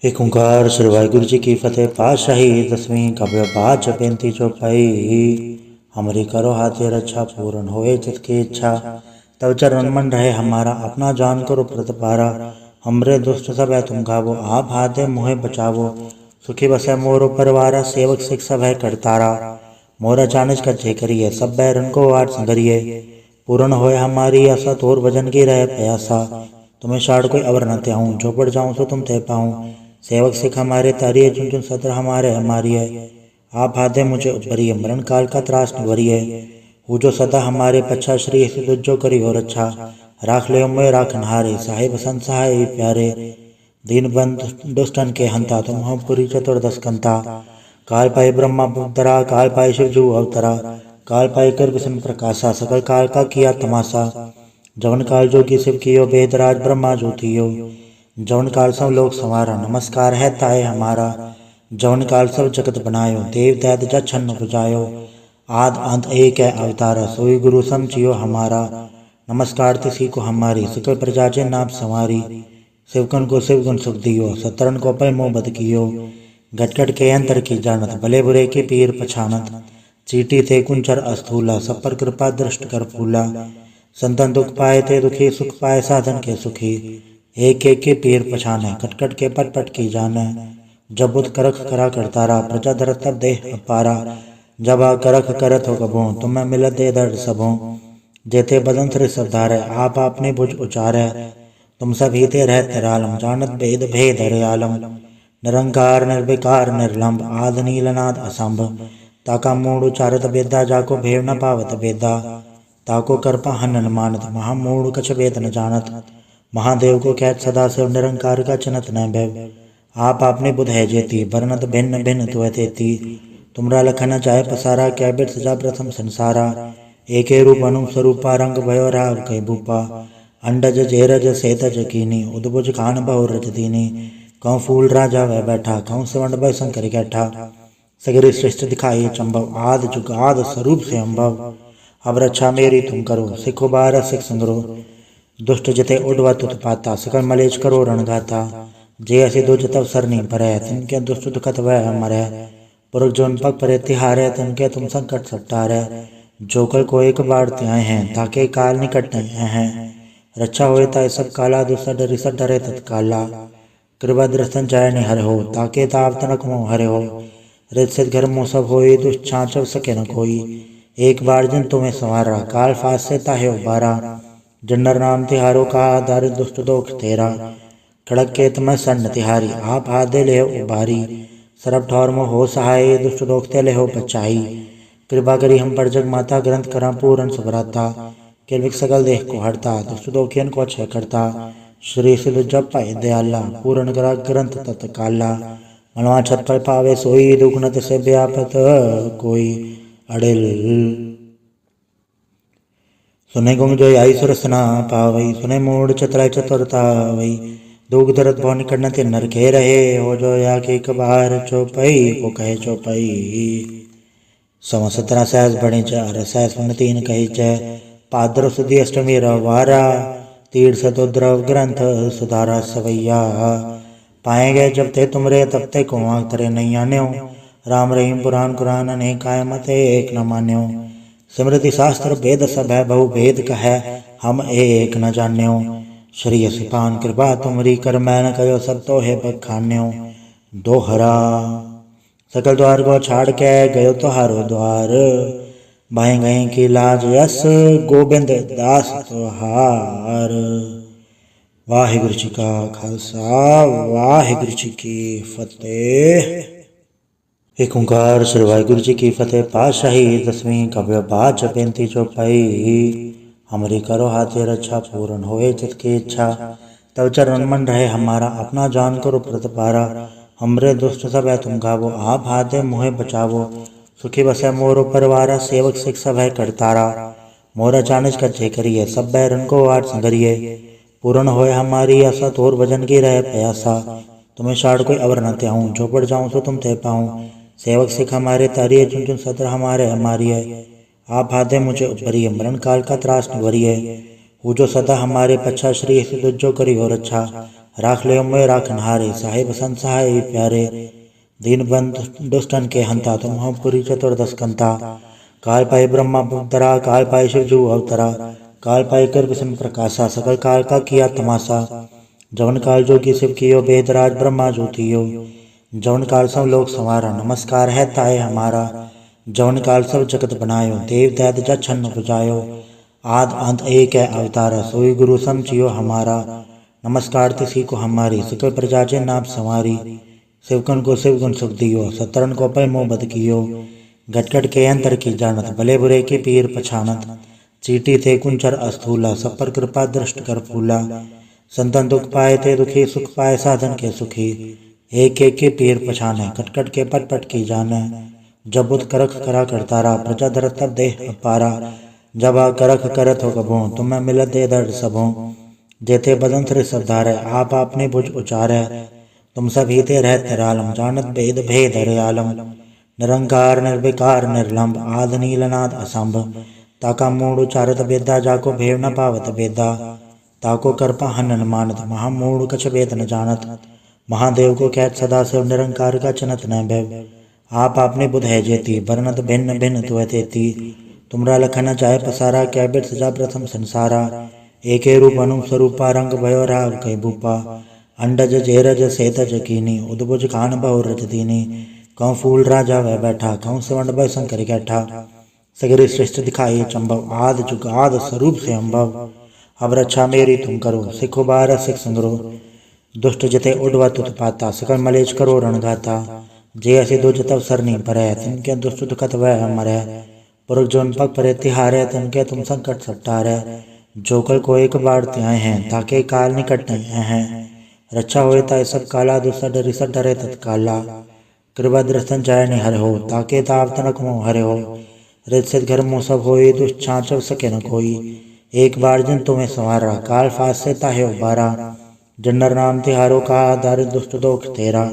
एक ओंकार श्री वाहिगुरु जी की फतेह। पातशाही दसवीं कव्य बाज बेनती चौपाई। हमरी करो हाथे रक्षा पूर्ण होए जिसकी इच्छा। तब चरण मन रहे हमारा अपना जान करो प्रतिपारा। हमरे दुष्ट सब है तुम गावो आप हाथे मुहे बचावो। सुखी बसे मोरो परिवारा सेवक सिख सब है करतारा। मोरा चानिज कच्चे करिए सब बैरन को आठ संगरिए। पूर्ण होए हमारी आशा तोर भजन की रहे प्यासा। तुम्हें शाड़ कोई अवर न त्याऊं जो पड़ जाऊं सो तुम थे पाऊं। सेवक सिख हमारे तारिये चुन चुन सत्र हमारे हमारी है। आप हाथे मुझे उपरिय मरण काल का त्रास निवरिय। हूँ जो सदा हमारे पच्छा श्री दुज्जो करी हो रक्षा। राख ले मैं राखन हारे साहिब संसहाय प्यारे। दीन बंद दुष्टन के हंता तुम हम पुरी चतुर्दश कंता। काल पाए ब्रह्मा पुतरा काल पाए शिव जू अवतरा। काल पाए कर विष्णु प्रकाशा सकल काल का किया तमाशा। जवन काल जोगी शिव कियो वेदराज ब्रह्मा जो थियो। जवन काल सब लोग संवारा नमस्कार है ताए हमारा। जवन काल सब जगत बनायो देव दैत जछन बुझायो। आद अंत एक है अवतारा सोई गुरु समझियो हमारा। नमस्कार तिसी को हमारी सकल प्रजा जे नाम संवारी। शिवकन को शिव गुण सुख दियो सतरन को पै मोह बद कियो। गटगट के अंतर की जानत भले बुरे के पीर पछानत। चीटी थे कुंचर अस्थूला सब पर कृपा दृष्ट कर फूला। संतन दुख पाए थे दुखी सुख पाए साधन के सुखी। एक एक के पीर पछाने कटकट के पट पट की जाने। जब बुध करख करा करतारा प्रजा धरत तब देह अपारा। जब आ करख करत हो कबो तुम्हें मिलत दे दर्द सबों। जेते बदन श्री सबधारे आप अपने भुज उचारे। तुम सब ही थे रहत निरालम जानत भेद भेद हरे आलम। निरंकार निर्विकार निर्लंब आद नीलनाद असंभ। ताका मूड उचारत वेदा जाको भेव न पावत वेदा। ताको करपा हनन मानत महामूड कछ वेद न जानत। महादेव को कैद सदा शिव निरंकार का चिन्हत न भव। आप आपने बुध है जेती बरनत भिन्न भिन्न तुह तेती। तुमरा लखन चाहे पसारा क्या बिट सजा प्रथम संसारा। एक रूप अनुप स्वरूपा रंग भयो राव कई भूपा। अंडज जेरज सेतज कीनी उद्भुज खान बहु रज दीनी। कहूँ फूल राजा वह बैठा कहूँ सवंड भय शंकर कैठा। सगरी सृष्टि दिखाई चंबव आद जुग आद स्वरूप से अम्भव। अब रक्षा मेरी तुम करो सिखो बार सिख संग्रो। दुष्ट जिते उडवत उत्पाता सकल मलेच करो रणगाता। जे ऐसे दो जतव सरनी परै तिनके दुष्ट दुखत वह मरै। पुरख जोन पग परे तिहारे तिनके तुम संकट सट्टारे। जोकर को एक बार त्याए हैं ताके काल निकट नहीं हैं। रक्षा होए ताय सब काला दुष्ट डरी सब डरे तत्काला। कृपा दृष्टन जाय नि हरे हो ताके ताप तनक मोह हरे हो। रित सिद्ध घर मोह सब होई दुष्ट छाँचव सके न कोई। एक बार जिन तुम्हें संवारा काल फास से ताहे उबारा। जन्नर नाम तिहारो का आधार दुष्ट दोख तेरा। खड़क के तुम्हें सन्न तिहारी आप हाथ दे ले उबारी। सरब ठौर में हो सहाय दुष्ट दोखते ले हो बचाई। कृपा करी हम पर जग माता ग्रंथ करा पूरन सुभराता। किलविक सकल देह को हरता दुष्ट दोखियन को क्षय करता। श्री सिद्ध जप पाए दयाला पूरन करा ग्रंथ तत्काला। मनवा छत पर पावे सोई दुख नत से व्यापत कोई अड़िल। सुने गुंग जो आई सुरसना पावई सुने मूड चतुराई चतुरता वही। दुख दर्द भव निकट न तिन नर के रहे हो जो या के कबार चौपाई को कहे चौपाई। सवा 17 सहस बड़े चार सहस मन 3 कही जय। पाद्र सुधी अष्टमी रवारा तीर्थ सतुद्रव ग्रंथ सुधारा सवैया। पाए गए जब ते तुमरे तब ते को आँख तरे नहीं आन्यो। राम रहीम पुराण कुरान अनेक काय मत एक न मान्यो। स्मृति शास्त्र वेद सब है बहु भेद कह हम एक न जान्यो। श्री सिपान कृपा तुमरी कर मैन कयो सब तो है बखान्यो। दोहरा सकल द्वार को छाड़ के गयो तुहारो द्वार। भाई गई की लाज यस गोबिंद दास तुहार। वाहिगुरु जी का खालसा वाहिगुरु जी की फतेह। एक ओंकार श्री वाहिगुरु जी की फतेह। पातशाही दसवीं कव्य बाज बेनती चौपाई। हमरी करो हाथे रक्षा पूर्ण होए जिसकी इच्छा। तब चरण मन रहे हमारा अपना जान करो प्रतिपारा। हमरे दुष्ट सब है तुम गावो आप हाथे मुहे बचावो। सुखी बसे मोरो परिवारा सेवक सिख सब है करतारा। मोरा चानिज कच्चे करिए सब बैरन को आठ संगरिए। पूर्ण होए हमारी आशा तोर भजन की रहे प्यासा। तुम्हें शाड़ कोई अवर न त्याऊं जो पड़ जाऊं सो तुम थे पाऊं। सेवक सिख हमारे तारिये चुन चुन सत्र हमारे हमारी है। आप हाथे मुझे उपरिय मरण काल का त्रास निवरिय। हूँ जो सदा हमारे पच्छा श्री दुज्जो करी हो रक्षा। राख ले मोए राखन हारे, साहिब संत सहाय प्यारे। दीन बंधु दुष्टन के हंता, तुम हो पुरी चतुर्दश कंता। काल पाई ब्रह्मा पुतरा, काल पाई शिव जू अवतरा। काल पाई कर विष्णु प्रकाशा, सकल काल का किया तमाशा। जवन काल जोगी शिव कियो, वेदराज ब्रह्मा ज्योतियो। जवन काल सब लोग संवारा, नमस्कार है ताए हमारा। जवन काल सब जगत बनायो, देव दैत जा छन्न बुझायो। आद अंत एक है अवतारा, सोई गुरु समझियो हमारा। नमस्कार तिसी को हमारी, सकल प्रजा जे नाप संवारी। शिवकन को शिव गुण सुख दियो, सतरन को पै मोह बद कियो। घटघट के अंतर की जानत, भले बुरे के पीर पछानत। चीटी थे कुंचर अस्थूला, सब पर कृपा दृष्ट कर फूला। संतन दुख पाए थे दुखी, सुख पाए साधन के सुखी। एक एक के पीर पछाने, कटकट के पट पट की जाने। जब बुध करख करा करतारा, प्रजा धर तब देह पारा। जब आ करख करत हो कभों, तुम्हें मिलत दे दर्द सबों। जेते बदन श्री सब धारे, आप आपने भुज उचारे। तुम सब ही ते रहते रालम, जानत भेद भेद हरे आलम। निरंकार निर्विकार निर्लंब, आद नीलनाद असंभ। ताका मूड उचारत बेदा, जाको भेव न पावत बेदा। ताको करपा हनन मानत, महामूड कछ वेद न जानत। महादेव को कहत सदा शिव, निरंकार का चनत न भय। आप आपने बुध है जेती, वर्णत भिन्न भिन्न तुअ तेती। तुमरा लखन जाय पसारा, कै बिट सजा प्रथम संसारा। एके रूप अनु स्वरूपा, रंग भयो राव कई भूपा। अंडज जेरज सेतज कीनी, उद्भुज खान बहु रज दीनी। कहूँ फूल राजा वह बैठा, कहूँ सवर्ण भय शंकर कैठा। सगरी सृष्टि दिखाई चंबव, आद जुग आद स्वरूप से अम्भव। अब रक्षा मेरी तुम करो, सिखो बार सिख संग्रो। दुष्ट जिते उडवा तुत पाता, सकल मलेच करो रणघाता। जे ऐसे दो जतव सरनी परै, तिनके दुष्ट दुखत वह मरै। पुरख जोन पग परे तिहारे, तिनके तुम संकट सट्टारे। जोकल को एक बार त्याए हैं, ताके काल निकट नहीं हैं। रक्षा होए ताय सब काला, दुष्ट डरि सब डरे तत्काला। कृपा दृष्टन जाय निहर हो, ताके ताव तनक मोह हरे हो। रित सिद्ध घर मुँह सब होई, दुष्ट छाँचव सके न कोई। एक बार जिन तुम्हें संवारा, काल फास से ताहे उबारा। जन्नर नाम तिहारो का, दार दुष्ट दोख तेरा।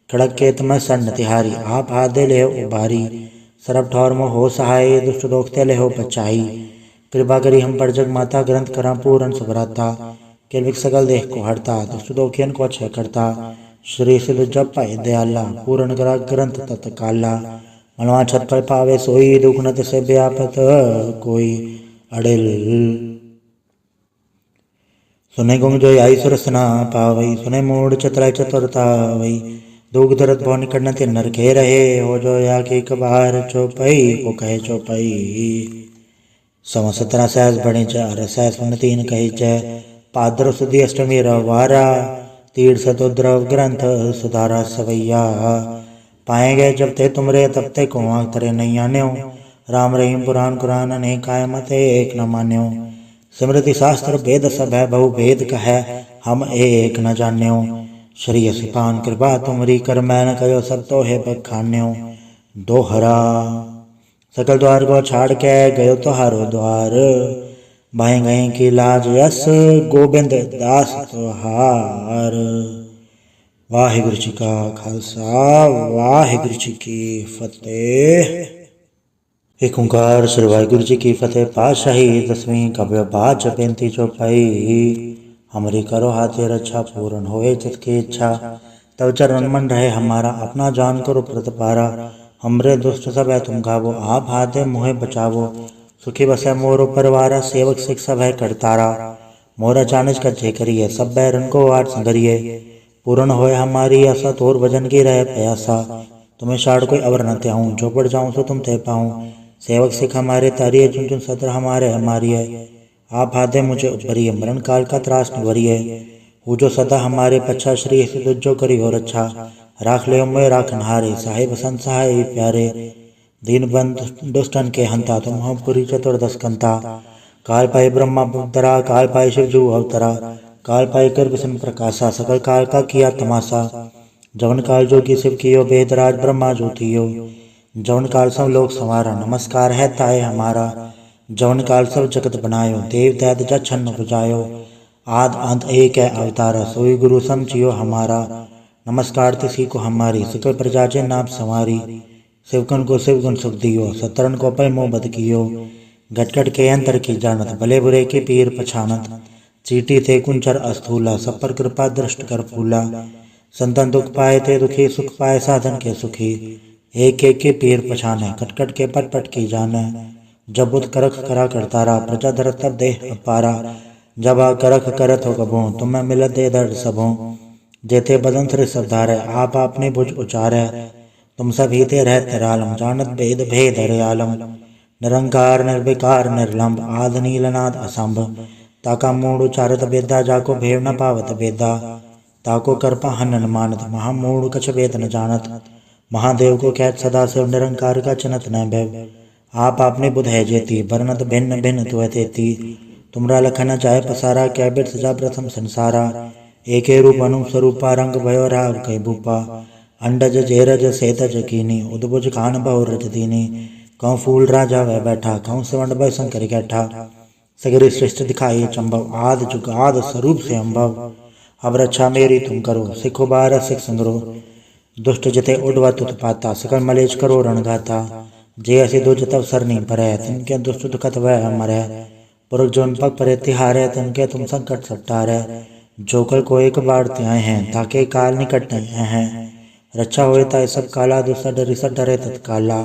खड़क के तुम्हें सन्न तिहारी, आप हाथ दे ले उबारी। सरब ठौर में हो सहाय, दुष्ट दोख ते ले हो बचाई। कृपा करी हम पर जग माता, ग्रंथ करा पूरन सुभराता। किलविक सकल देह को हरता, दुष्ट दोखियन को क्षय करता। श्री सिद्ध जप पाए दयाला, पूरन करा ग्रंथ तत्काला। मनवा छत पर पावे सोई, दुख नत से व्यापत कोई। अड़िल सुने गुंग जो आई सुरसना पावई, सुने मूड चतुराई चतुरता वही। दुख दर्द भव निकट न ते नर के रहे, हो जो या के कबार चौपई को कहे चौपई। सम 17 सहस बणे चार, सहस वन 3 कही जय। पाद्र सुदी अष्टमी रवारा, तीर्थ सतोद्रव ग्रंथ सुधारा सवैया। पाए गए जब ते तुमरे, तब ते को तरे नहीं आन्यो। राम रहीम पुराण कुरान अनेक काय मते एक न मान्यो। स्मृति शास्त्र वेद सब है, बहु भेद कहे हम एक न जान्यो। श्री सिपान कृपा तुमरी, कर मैन कयो सब तो है बखान्यो। दोहरा सकल द्वार को छाड़ के, गयो तुहारो द्वार। भाई गई की लाज यस, गोबिंद दास तुहार। वाहिगुरु जी का खालसा, वाहिगुरु जी की फतेह। एक ओंकार श्री वाहिगुरु जी की फतेह। पातशाही दसवीं कव्य बाच बेनती चौपाई। हमरी करो हाथे रक्षा, पूर्ण होए जिसकी इच्छा। तब चरण मन रहे हमारा, अपना जान करो प्रतिपारा। हमरे दुष्ट सब है तुम गावो, आप हाथे मोहे बचावो। सुखी बसे मोरो परिवारा, सेवक सिख सब है करतारा। मोरा चानच कच्चे करिए, सब बैरन को आठ संगरिए। पूर्ण होए हमारी आशा, तोर भजन की रहे प्यासा। तुम्हें शाड़ कोई अवर न त्याऊं, जो पड़ जाऊं सो तुम ते पाऊं। सेवक सिख हमारे तारिये, चुन चुन सत्र हमारे हमारिये। आप हाथे मुझे उपरिये, मरण काल का त्रास निवरिये। हूँ जो सदा हमारे पच्छा, श्री सिद्ध जो करी हो रक्षा। राख ले मोए राखन हारे, साहिब संत सहाय प्यारे। दीन बंधु दुष्टन के हंता, तुम हो पुरी चतुर्दश कंता। काल पाई ब्रह्मा पुतरा, काल पाई शिव जू अवतरा। काल पाई कर विष्णु प्रकाशा, सकल काल का किया तमाशा। जवन काल जोगी शिव कियो, वेदराज ब्रह्मा ज्योतियो। जवन काल सब लोग संवारा, नमस्कार है ताए हमारा। जवन काल सब जगत बनायो, देव दैत जा छन्न बुझायो। आद अंत एक है अवतारा, सोई गुरु समझियो हमारा। नमस्कार तिसी को हमारी, सकल प्रजा जे नाप संवारी। शिवकन को शिव गुण सुख दियो, सतरन को पै मोह बद कियो। घटघट के अंतर की जानत, भले बुरे के पीर पछानत। चीटी थे कुंचर अस्थूला, सब पर कृपा दृष्ट कर फूला। संतन दुख पाए थे दुखी, सुख पाए साधन के सुखी। एक एक के पीर पछाने, कटकट के पट पट की जाने। जब बुध करख करा करतारा, प्रजा धरत तब देह अपारा। जब आ करख करत हो कबो, तुम्हें मिलत दे दर्द सबों। जेते बदन श्री सब धारे, आप आपने भुज उचारे। तुम सब हीते रहत निरालम, जानत भेद भेद हरियालम। निरंकार निर्विकार निर्लंब, आद नीलनाद असंभ। ताका मूड उचारत बेदा, जाको भेव न पावत बेदा। ताको करपा हनन मानत, महामूड कछ वेद न जानत। महादेव को कहत सदा शिव, निरंकार का चिनत न भय। आप आपने बुध है जेती, बरनत भिन्न भिन्न तुह तेती। तुमरा लखन चाहे पसारा, कै बिर सजा प्रथम संसारा। एके रूप अनु स्वरूपा, रंग भयो राव कई भूपा। अंडज जेरज सेतज कीनी, उद्भुज खान बहु रज दीनी। कहूँ फूल राजा वह बैठा, कहूँ सवर्ण भय शंकर कैठा। सगरी सृष्टि दिखाई चंबव, आद जुग आद स्वरूप से अम्भव। अब रक्षा मेरी तुम करो, सिखो बार सिख संग्रो। दुष्ट जिते उडवत उत्पाता, सकल मलेच करो रणगाता। जे ऐसी दुज तब सरनी परै, तिनके दुष्ट दुखत वह मरै। पुरख जोन पग परे तिहारे, तिनके तुम संकट सब टारै। जोकर को एक बार त्याए हैं, ताके काल निकट नहीं हैं। रक्षा होए ताय सब काला, दुष्ट डरि सब डरे तत्काला।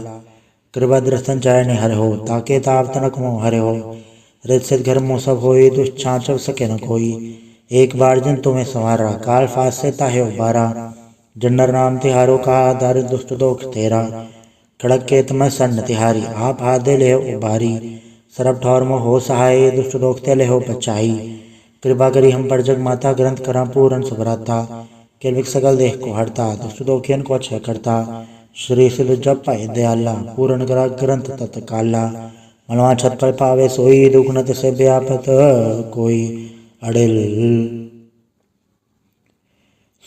कृपा दृष्टन जाय नि हरे हो, ताके ताव तनक मोह हरे हो। रित सिद्ध घर मोह सब होई, दुष्ट छाँचव सके न कोई। एक बार जिन तुम्हें संवारा, काल फास से ताहे उबारा। जन्नर नाम तिहारो का, दार दुष्ट दोख तेरा। खड़क के तम सन्न तिहारी, आप हाथ दे ले उबारी। सरब ठौर मोह हो सहाय, दुष्ट दोखते ले हो बचाई। कृपा करी हम पर जग माता, ग्रंथ करा पूरन सुभराता। केल्विक सकल देह को हरता, दुष्ट दोखियन को क्षय करता। श्री सिद्ध जप पाए दयाला, पूरन करा ग्रंथ तत्काला। मनवा छत पर पावे सोई, दुख न से व्यापत कोई। अड़िल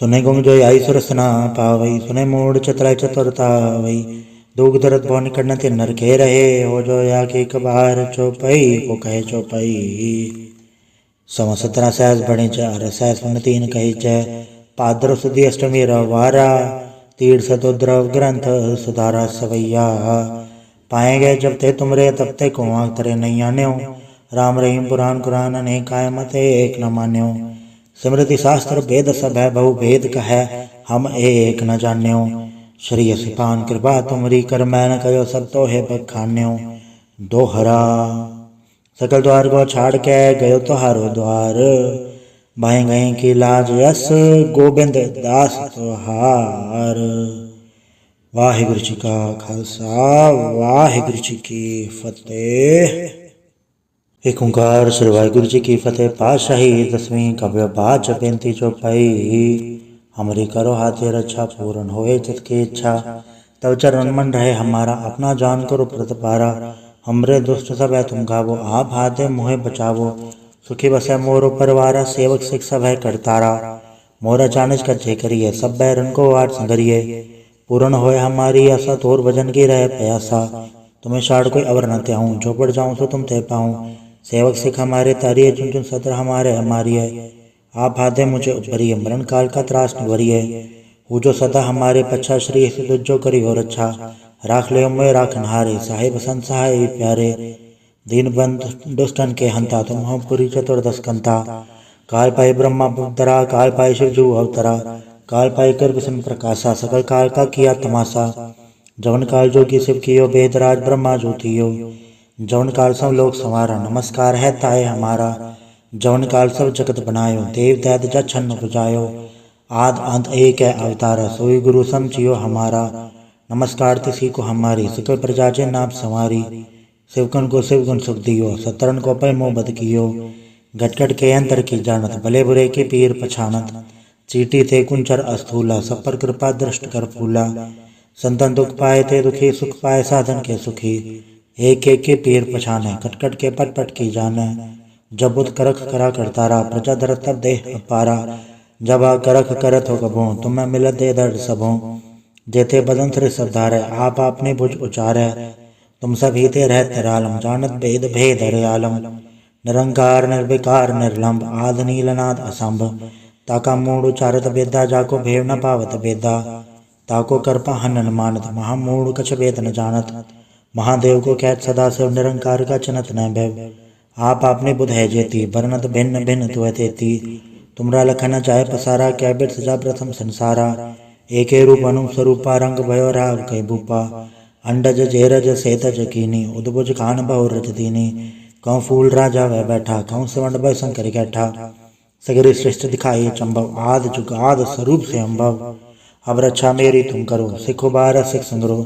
सुने गुंग जो आई सुरसना पावई, सुने मूड चतुराई चतुरता वई। दुख दर्द भवन निकट ते नर के रहे, हो जो या के कबार चौपई को कहे चौपई। सम 17 सहस बने चार, सहस मन 3 कही जय। पाद्र सुदी अष्टमी रवारा, तीर्थ सतुद्रव ग्रंथ सुधारा सवैया। पाए गए जब ते तुमरे, तब ते को करे नहीं आन्यो। राम रहीम पुराण कुरान अनेक काय मत एक न मान्यो। स्मृति शास्त्र वेद सब है, बहु भेद कह हम एक न जान्यो। श्री सिपान कृपा तुमरी, कर मैन कयो सब तो है बखान्यो। दोहरा सकल द्वार को छाड़ के, गयो तुहारो द्वार। भाई गई की लाज यस, गोबिंद दास तुहार। वाहिगुरु जी का खालसा, वाहिगुरु जी की फतेह। एक ओंकार श्री वाहिगुरु जी की फतेह। पातशाही दसवीं कव्य बाच बेनती चौपाई। हमरी करो हाथे रक्षा, पूर्ण होए चित की इच्छा। तब चरण मन रहे हमारा, अपना जान करो प्रतिपारा। हमरे दुष्ट सब है तुम गावो, आप हाथे मुहे बचावो। सुखी बसे मोरो परिवारा, सेवक सिख सब है करतारा। मोरा चानच कच्चे करिए, सब बैरन को वाट संगरिए। पूर्ण होए हमारी आशा, तोर भजन की रहे प्यासा। तुम्हें शाड़ कोई अवर न त्याऊं, जो पड़ जाऊं तो तुम ते पाऊं। सेवक सिख हमारे तारिये, चुन चुन सत्र हमारे हमारी है। आप हाथे मुझे उपरिय, मरण काल का त्रास निवरिये। वो जो सदा हमारे पच्छा, श्री सिद्ध जो करी हो रक्षा। राख ले मोए राखन हारे, साहिब संत सहाय प्यारे। दीन बंद दुष्टन के हंता, तुम हो पुरी चतुर्दश कंता। काल पाई ब्रह्मा पुतरा, काल पाई शिव जू अवतरा। काल पाई कर विष्णु प्रकाशा, सकल काल का किया तमाशा। जवन काल जो की शिव कियो, वेदराज ब्रह्मा ज्योतियो। जवन काल सब लोग संवारा, नमस्कार है ताए हमारा। जवन काल सब जगत बनायो, देव दैत जा छन्न बुझायो। आद अंत एक है अवतारा, सोई गुरु समझियो हमारा। नमस्कार तिसी को हमारी, सकल प्रजा जे नाम संवारी। शिवकन को शिवगुण सुख दियो, सतरन को पै मोह बद कियो। घटघट के अंतर की जानत, भले बुरे के पीर पछानत। चीटी थे कुंचर अस्थूला, सब पर कृपा दृष्ट कर फूला। संतन दुख पाए थे दुखी, सुख पाए साधन के सुखी। एक एक के पीर पछाने, कटकट के पट पट की जाने। जब बुध करख करा करतारा, प्रजा धरत तब देह अपारा। जब आ करख करत हो कबो, तुम्हें मिलत दे दर्द सबों। जेते बदन श्री सब धारे, आप आपने भुज उचारे। तुम सब हीते रहत निरालम, जानत भेद भेद हरियालम। निरंकार निर्विकार निर्लंब, आद नीलनाद असंभ। ताका मूड उचारत बेदा, जाको भेव न पावत बेदा। ताको करपा हनन मानत, महामूड कछ वेद न जानत। महादेव को कहत सदा शिव, निरंकार का चिनत न भय। आप आपने बुध है जेती वर्णत भिन्न भिन्न तुय तेती। तुमरा लखन चाहे पसारा क्या बिट सजा प्रथम संसारा। एके रूप अनु स्वरूपा रंग भयो राव कई भूपा। अंडज जेरज सेतज कीनी उद्भुज खान बहु रज दीनी। कौ फूल राजा वह बैठा कौ सवंड भय शंकर कैठा। सगरी श्रेष्ठ दिखाई चंबव आद जुग आद स्वरूप से अम्भव। अब रक्षा मेरी तुम करो सिखो बार सिख संग्रो।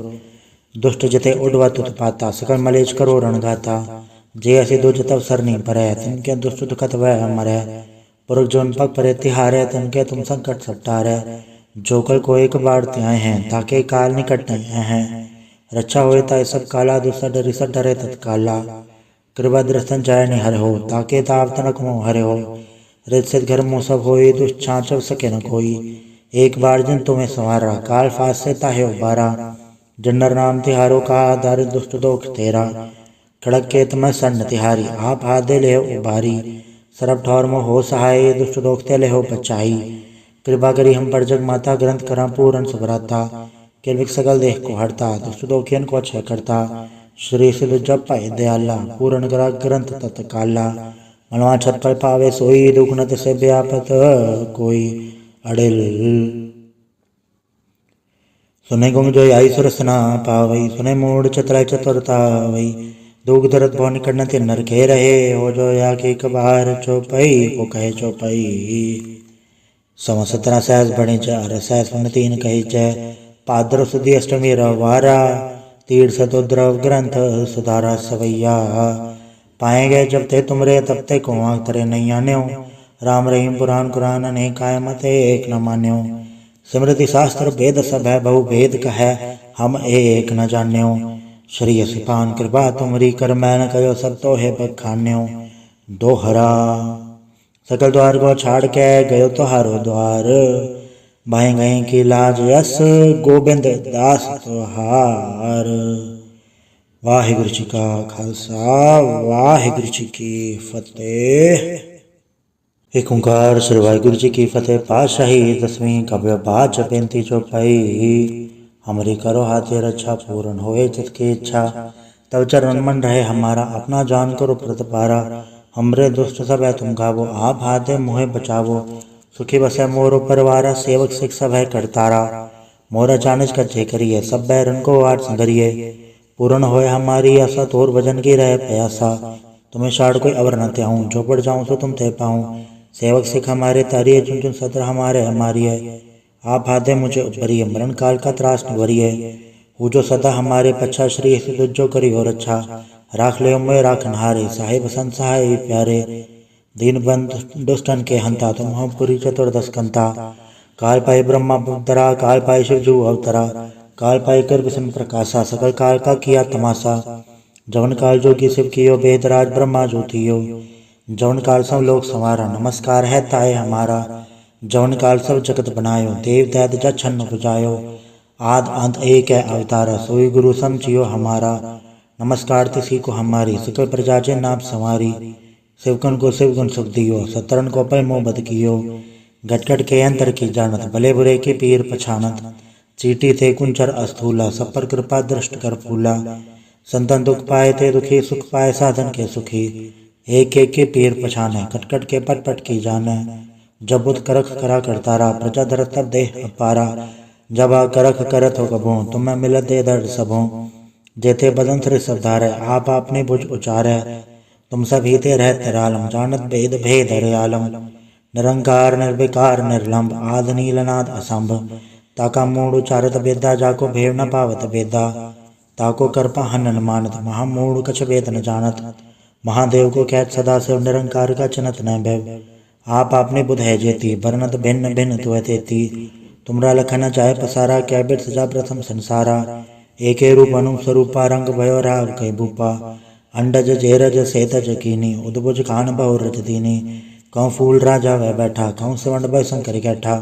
दुष्ट जिते उडवा तुत पाता सकल मलेच करो रणगाता। जे ऐसे दो जतव सरनी पर तिनके दुष्ट दुखत वह मरै। पुरख जोन पग परे तिहारे तिनके तुम संकट सपटारे। जो कल को एक बार त्याय हैं ताके काल निकट नहीं हैं। रक्षा होए ताय सब काला दुसर डरि सब डरे तत्काला। कृपा दृष्टन जाय नहीं हरे हो ताके ताव तनक मोह हरे हो। रित सिद्ध घर मोह सब होए दुष्छाचव सके न कोई। एक बार जिन तुम्हें संवारा काल फास से ताहे उबारा। जन्नर नाम तिहारो का दार दुष्ट दोख तेरा। खड़क के तुम्हें सन्न तिहारी आप हाथ दे ले उबारी। सरब ठौर मोह हो सहाय दुष्ट दोखते ले हो बचाई। कृपा करी हम पर जग माता ग्रंथ करा पूरन सुभराता। किलविक सकल देह को हरता दुष्ट दोखियन को क्षय करता। श्री सिद्ध जप पाए दयाला पूरन करा ग्रंथ तत्काला। मनवा छत पर पावे सोई दुख नत से व्यापत कोई अड़िल। सुने गुम जो आई सुरसना पावई सुने मूड चतुराई चतुरता वही। दुख दर्द भव निकट न नर के रहे हो जो या के कबार चौपई को कहे चौपई। सम 17 सहस बने चार सहस वन 3 कही जय। पाद्र सुदी अष्टमी रवारा तीर्थ सतोद्रव ग्रंथ सुधारा सवैया। पाए गए जब ते तुमरे तब ते को तरे नहीं आन्यो। राम रहीम पुराण कुरान अनेक काय मते एक न मान्यो। स्मृति शास्त्र वेद सब है बहु भेद कहे हम एक न जान्यो। श्री सिपान कृपा तुमरी कर मैं कयो सब तो है बखान्यो। दोहरा सकल द्वार को छाड़ के गयो तो हारो द्वार। भाई गई की लाज यस गोबिंद दास तोहार। वाहिगुरु जी का खालसा वाहिगुरु जी की फतेह। एक ओंकार श्री वाहिगुरु जी की फतेह। पातशाही 10वीं काव्य बाच बेनती चौपाई। हमरी करो हाथे रक्षा पूर्ण होए जिसकी इच्छा। तब चरण मन रहे हमारा अपना जान करो प्रतिपारा। हमरे दुष्ट सब है तुम गावो आप हाथे मोहे बचावो। सुखी बसे मोरो परिवारा सेवक सिख सब है करतारा। मोरा चानच कच्चे करिए सब बैरन को आठ संगरिए। पूर्ण होए हमारी आशा तोर भजन की रहे प्यासा। तुम्हें शाड़ कोई अवर न त्याऊं जो पड़ जाऊं सो तुम थे पाऊं। सेवक सिख हमारे तारिये चुन चुन सत्र हमारे हमारी है। आप हाथे मुझे उपरिय मरण काल का त्रास निवरिये। हूँ जो सदा हमारे पच्छा श्री सिद्ध जो करी हो रक्षा। राख ले मैं राखन हारे साहिब संत सहाय प्यारे। दीन बंद दुष्टन के हंता तुम हम पुरी चतुर्दश कंता। काल पाए ब्रह्मा पुतरा काल पाए शिव जू अवतरा। काल पाए कर विष्णु प्रकाशा सकल काल का किया तमाशा। जवन काल जोगी शिव कियो बेदराज ब्रह्मा जो थियो। जवन काल सब लोग संवारा नमस्कार है ताए हमारा। जवन काल सब जगत बनायो देव दैत जा छन्न बुझायो। आद अंत एक है अवतारा सोई गुरु समझियो हमारा। नमस्कार तिसी को हमारी सकल प्रजा जे नाम संवारी। शिवकन को शिव गुण सुख दियो सतरन को पै मोह बद कियो। घटघट के अंतर की जानत भले बुरे के पीर पछानत। चीटी थे कुंचर अस्थूला सब पर कृपा दृष्ट कर फूला। संतन दुख पाए थे दुखी सुख पाए साधन के सुखी। एक एक के पीर पछाने कटकट के पट पट की जाने। जब बुध करख करा करतारा प्रजा धरत तब देह अपारा। जब आ करख करत हो कबो तुम्हें मिलत दे दर्द सबो। जेते बदन थे सब धारे आप आपने भुज उचारे। तुम सब ही ते रहते रालम जानत भेद भेद हरे आलम। निरंकार निर्विकार निर्लंब आद नीलनाद असंभ। ताका मूड उचारत बेदा जाको भेव न पावत बेदा। ताको करपा हनन मानत महामूड कछ वेद न जानत। महादेव को कहत सदा शिव निरंकार का चिनत न भैव। आप आपने बुध है जेती वर्णत भिन्न भिन्न तुय तेती। तुमरा लखन चाहे पसारा क्या बिट सजा प्रथम संसारा। एके रूप अनु स्वरूपा रंग भयो राव कई भूपा। अंडज जेरज सेतज कीनी उद्भुज खान बहु रज दीनी। कौ फूल राजा वह बैठा कौ सवंड भय शंकर कैठा।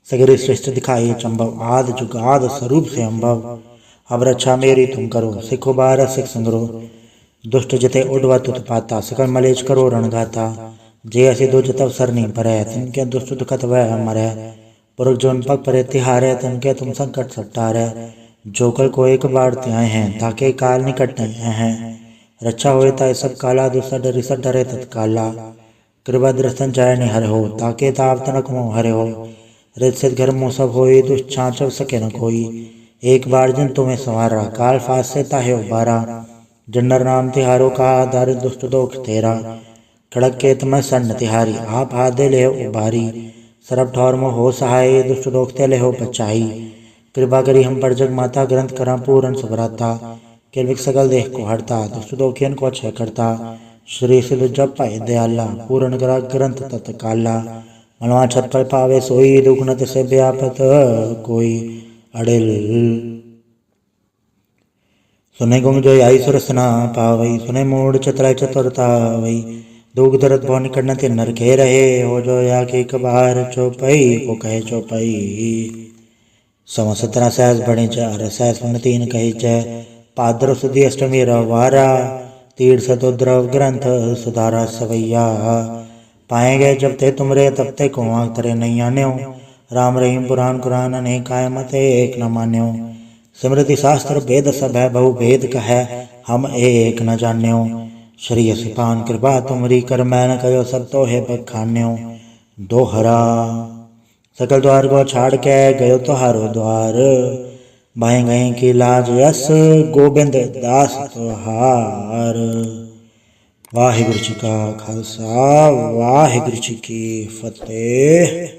सगरे श्रेष्ठ दिखाई चंबव आद जुग आद स्वरूप से अम्भव। अब रक्षा मेरी तुम करो सिखो बार सिख संग्रो। दुष्ट जिते उडवा तुत पाता सकल मलेच करो रणगाता। जे ऐसे दो जतव सरनी परे तिनके दुष्ट दुखत वह मरै। पुरख जोन पग परे तिहारे तिनके तुम संकट सपटारे। जो कल को एक बार त्याय हैं ताके काल निकट नहीं हैं। रक्षा होए ताए सब काला, दुसा डरी सब डरे तत्काला। कृपा दृष्टन जाय नि हरे हो, ताके ताप तनक मोह हरे हो। रित सिद्ध घर मोह सब होई, दुष्ट छाँचव सके न कोई। एक बार जिन तुम्हें संवारा, काल फास से ताहे उबारा। जन्नर नाम तिहारो का, दार दुष्ट दोख तेरा। खड़क के तम सन्न तिहारी, आप हाथ दे ले उबारी। सरब ठौर मोह हो सहाय, दुष्ट दोख ते ले हो बचाई। कृपा करी हम पर जग माता, ग्रंथ करा पूरन सुभराता। केल्विक सकल देह को हरता, दुष्ट दोखियन को क्षय करता। श्री सिद्ध जप पाए दयाला, पूरन करा ग्रंथ तत्काला। मनवा छत पर पावे सोई, दुख न तिसे व्यापत कोई। अड़िल सुने गुंग जो आई सुरसना पावई, सुने मूड चतुराई चतुरता वई। दुख दर्द भव निकट न ते नर के रहे, हो जो या के कबार चौपई को कहे चौपई। सम 17 सहस बणे चार, सहस मन 3 कही जय। पाद्र सुदी अष्टमी रवारा, तीर्थ सतुद्रव ग्रंथ सुधारा सवैया। पाए गए जब ते तुमरे, तब ते को करे नहीं आन्यो। राम रहीम पुराण कुरान अनेक आय, मत एक न मान्यो। स्मृति शास्त्र वेद सब है, बहु भेद कहे हम एक न जान्यो। श्री सिपान कृपा तुमरी, कर मैं न कहो सब तो है बखान्यो। दोहरा सकल द्वार को छाड़ के, गयो तो हारो द्वार। भाई गए की लाज यस, गोबिंद दास तुहार। वाहिगुरु जी का खालसा, वाहिगुरु जी की फतेह।